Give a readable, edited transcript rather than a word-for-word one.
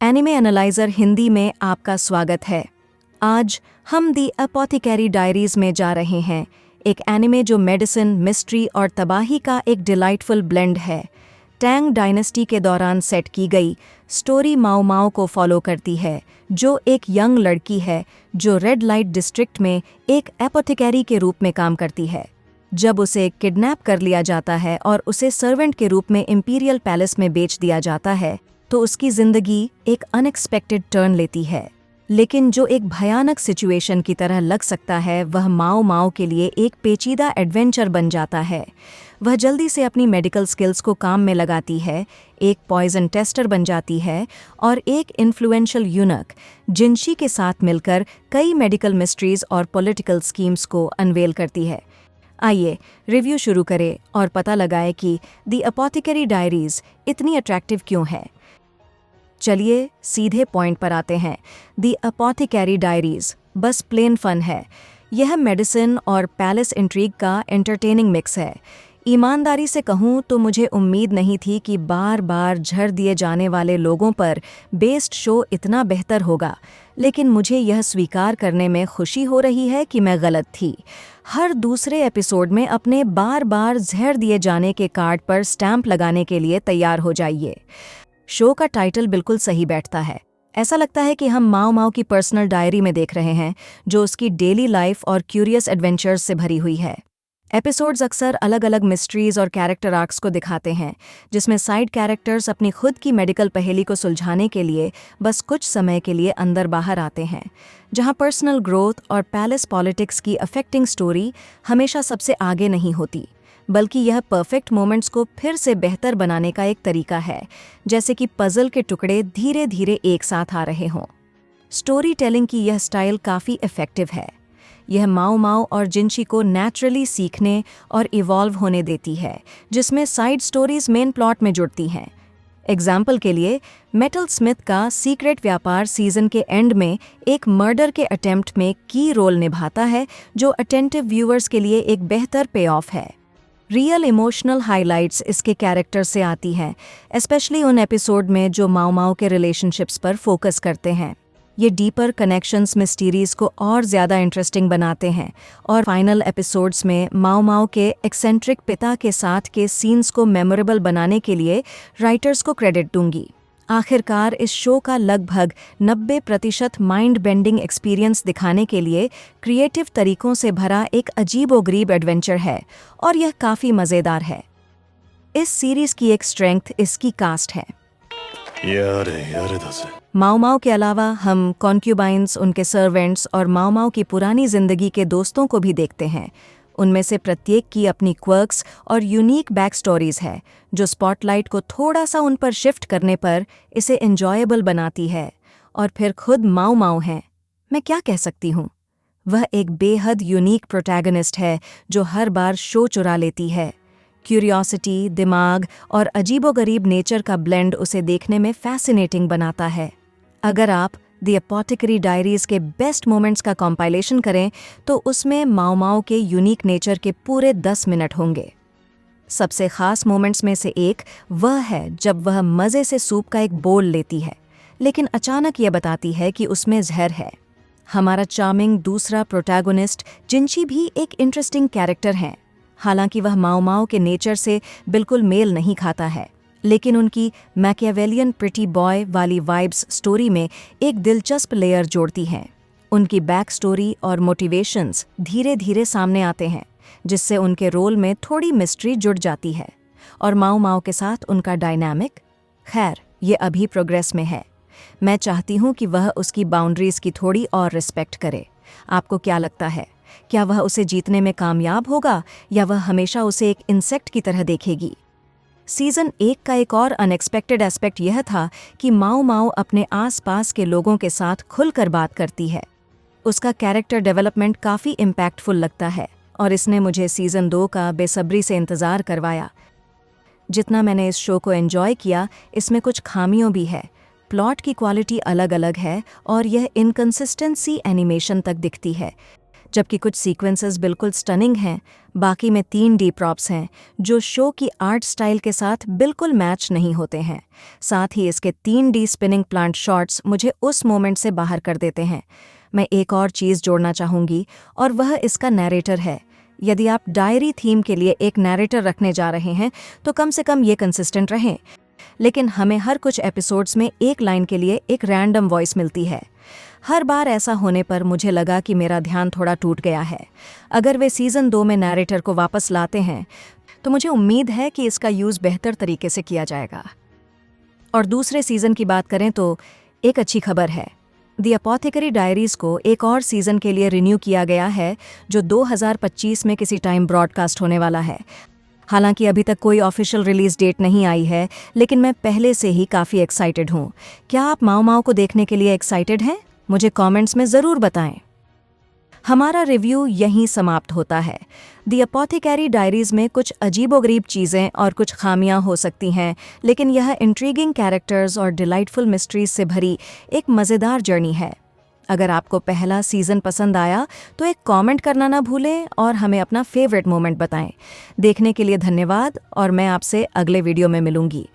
Anime analyser Hindi में आपका स्वागत है। आज हम दी अपोथिकेरी डायरीज में जा रहे हैं, एक एनिमे जो मेडिसिन, मिस्ट्री और तबाही का एक डिलाइटफुल ब्लेंड है। टैंग डायनेस्टी के दौरान सेट की गई स्टोरी माओ माओ को फॉलो करती है, जो एक यंग लड़की है जो रेड लाइट डिस्ट्रिक्ट में एक एपोथिकेरी के रूप में काम करती है। जब उसे किडनैप कर लिया जाता है और उसे सर्वेंट के रूप में इंपीरियल पैलेस में बेच दिया जाता है, तो उसकी जिंदगी एक अनएक्सपेक्टेड टर्न लेती है। लेकिन जो एक भयानक सिचुएशन की तरह लग सकता है, वह माओ माओ के लिए एक पेचीदा एडवेंचर बन जाता है। वह जल्दी से अपनी मेडिकल स्किल्स को काम में लगाती है, एक पॉइजन टेस्टर बन जाती है और एक इन्फ्लुएंशियल यूनक जिनशी के साथ मिलकर कई मेडिकल मिस्ट्रीज और पॉलिटिकल स्कीम्स को अनवेल करती है। आइए रिव्यू शुरू करें और पता लगाएं कि द अपोथिकेरी डायरीज इतनी अट्रैक्टिव क्यों है। चलिए सीधे पॉइंट पर आते हैं। द अपोथिकेरी डायरीज बस प्लेन फन है। यह मेडिसिन और पैलेस इंट्रीग का एंटरटेनिंग मिक्स है। ईमानदारी से कहूँ तो मुझे उम्मीद नहीं थी कि बार बार झड़ दिए जाने वाले लोगों पर बेस्ड शो इतना बेहतर होगा, लेकिन मुझे यह स्वीकार करने में खुशी हो रही है कि मैं गलत थी। हर दूसरे एपिसोड में अपने बार बार झड़ दिए जाने के कार्ड पर स्टैंप लगाने के लिए तैयार हो जाइए। शो का टाइटल बिल्कुल सही बैठता है। ऐसा लगता है कि हम माओ माओ की पर्सनल डायरी में देख रहे हैं, जो उसकी डेली लाइफ और क्यूरियस एडवेंचर्स से भरी हुई है। एपिसोड्स अक्सर अलग अलग मिस्ट्रीज और कैरेक्टर आर्क्स को दिखाते हैं, जिसमें साइड कैरेक्टर्स अपनी खुद की मेडिकल पहेली को सुलझाने के लिए बस कुछ समय के लिए अंदर बाहर आते हैं। जहां पर्सनल ग्रोथ और पैलेस पॉलिटिक्स की अफेक्टिंग स्टोरी हमेशा सबसे आगे नहीं होती, बल्कि यह परफेक्ट मोमेंट्स को फिर से बेहतर बनाने का एक तरीका है, जैसे कि पजल के टुकड़े धीरे धीरे एक साथ आ रहे हों। स्टोरी टेलिंग की यह स्टाइल काफ़ी इफ़ेक्टिव है। यह माओ माओ और जिनशी को नेचुरली सीखने और इवॉल्व होने देती है, जिसमें साइड स्टोरीज मेन प्लॉट में जुड़ती हैं। एग्जाम्पल के लिए, मेटल स्मिथ का सीक्रेट व्यापार सीजन के एंड में एक मर्डर के अटेम्प्ट में की रोल निभाता है, जो अटेंटिव व्यूअर्स के लिए एक बेहतर पे ऑफ है। रियल इमोशनल हाइलाइट्स इसके कैरेक्टर से आती हैं, स्पेशली उन एपिसोड में जो माओ माओ के रिलेशनशिप्स पर फोकस करते हैं। ये डीपर कनेक्शंस मिस्टीरीज को और ज़्यादा इंटरेस्टिंग बनाते हैं, और फाइनल एपिसोड्स में माओ माओ के एक्सेंट्रिक पिता के साथ के सीन्स को मेमोरेबल बनाने के लिए राइटर्स को क्रेडिट दूंगी। आखिरकार इस शो का लगभग 90% माइंड बेंडिंग एक्सपीरियंस दिखाने के लिए क्रिएटिव तरीकों से भरा एक अजीबोगरीब एडवेंचर है, और यह काफ़ी मज़ेदार है। इस सीरीज़ की एक स्ट्रेंथ इसकी कास्ट है। माओ माओ के अलावा हम कॉन्क्यूबाइंस, उनके सर्वेंट्स और माओ माओ की पुरानी जिंदगी के दोस्तों को भी देखते हैं। उनमें से प्रत्येक की अपनी क्वर्क्स और यूनिक बैक स्टोरीज है, जो स्पॉटलाइट को थोड़ा सा उन पर शिफ्ट करने पर इसे एंजॉयबल बनाती है। और फिर खुद माओ माओ हैं। मैं क्या कह सकती हूँ, वह एक बेहद यूनिक प्रोटैगनिस्ट है जो हर बार शो चुरा लेती है। क्यूरियोसिटी, दिमाग और अजीबोगरीब नेचर का ब्लेंड उसे देखने में फैसिनेटिंग बनाता है। अगर आप द अपोथिकेरी डायरीज के बेस्ट मोमेंट्स का कंपाइलेशन करें, तो उसमें माओ माओ के यूनिक नेचर के पूरे 10 मिनट होंगे। सबसे खास मोमेंट्स में से एक वह है जब वह मज़े से सूप का एक बोल लेती है, लेकिन अचानक यह बताती है कि उसमें जहर है। हमारा चार्मिंग दूसरा प्रोटैगोनिस्ट जिनशी भी एक इंटरेस्टिंग कैरेक्टर हैं। हालांकि वह माओ माओ के नेचर से बिल्कुल मेल नहीं खाता है, लेकिन उनकी मैकियावेलियन प्रिटी बॉय वाली वाइब्स स्टोरी में एक दिलचस्प लेयर जोड़ती हैं। उनकी बैक स्टोरी और मोटिवेशंस धीरे धीरे सामने आते हैं, जिससे उनके रोल में थोड़ी मिस्ट्री जुड़ जाती है। और माओ माओ के साथ उनका डायनामिक, खैर ये अभी प्रोग्रेस में है। मैं चाहती हूँ कि वह उसकी बाउंड्रीज की थोड़ी और रिस्पेक्ट करे। आपको क्या लगता है, क्या वह उसे जीतने में कामयाब होगा, या वह हमेशा उसे एक इंसेक्ट की तरह देखेगी? सीजन 1 का एक और अनएक्सपेक्टेड एस्पेक्ट यह था कि माओ माओ अपने आसपास के लोगों के साथ खुलकर बात करती है। उसका कैरेक्टर डेवलपमेंट काफ़ी इम्पैक्टफुल लगता है, और इसने मुझे सीजन 2 का बेसब्री से इंतज़ार करवाया। जितना मैंने इस शो को एंजॉय किया, इसमें कुछ खामियों भी है। प्लॉट की क्वालिटी अलग अलग है, और यह इनकंसिस्टेंसी एनिमेशन तक दिखती है। जबकि कुछ सीक्वेंसेस बिल्कुल स्टनिंग हैं, बाकी में 3D प्रॉप्स हैं जो शो की आर्ट स्टाइल के साथ बिल्कुल मैच नहीं होते हैं। साथ ही इसके 3D स्पिनिंग प्लांट शॉट्स मुझे उस मोमेंट से बाहर कर देते हैं। मैं एक और चीज़ जोड़ना चाहूँगी और वह इसका नैरेटर है। यदि आप डायरी थीम के लिए एक नैरेटर रखने जा रहे हैं तो कम से कम ये कंसिस्टेंट रहें। लेकिन हमें हर कुछ एपिसोड्स में एक लाइन के लिए एक रैंडम वॉइस मिलती है। हर बार ऐसा होने पर मुझे लगा कि मेरा ध्यान थोड़ा टूट गया है। अगर वे सीज़न 2 में नैरेटर को वापस लाते हैं तो मुझे उम्मीद है कि इसका यूज़ बेहतर तरीके से किया जाएगा। और दूसरे सीज़न की बात करें तो एक अच्छी खबर है। द अपोथेकरी डायरीज़ को एक और सीज़न के लिए रिन्यू किया गया है जो 2025 में किसी टाइम ब्रॉडकास्ट होने वाला है। हालांकि अभी तक कोई ऑफिशियल रिलीज डेट नहीं आई है, लेकिन मैं पहले से ही काफ़ी एक्साइटेड हूँ। क्या आप माओ माओ को देखने के लिए एक्साइटेड हैं? मुझे कमेंट्स में ज़रूर बताएं। हमारा रिव्यू यहीं समाप्त होता है। द अपोथेकरी डायरीज़ में कुछ अजीबोगरीब चीज़ें और कुछ खामियां हो सकती हैं, लेकिन यह इंट्रीगिंग कैरेक्टर्स और डिलाइटफुल मिस्ट्रीज से भरी एक मज़ेदार जर्नी है। अगर आपको पहला सीज़न पसंद आया तो एक कमेंट करना ना भूलें और हमें अपना फेवरेट मोमेंट बताएं। देखने के लिए धन्यवाद और मैं आपसे अगले वीडियो में मिलूंगी।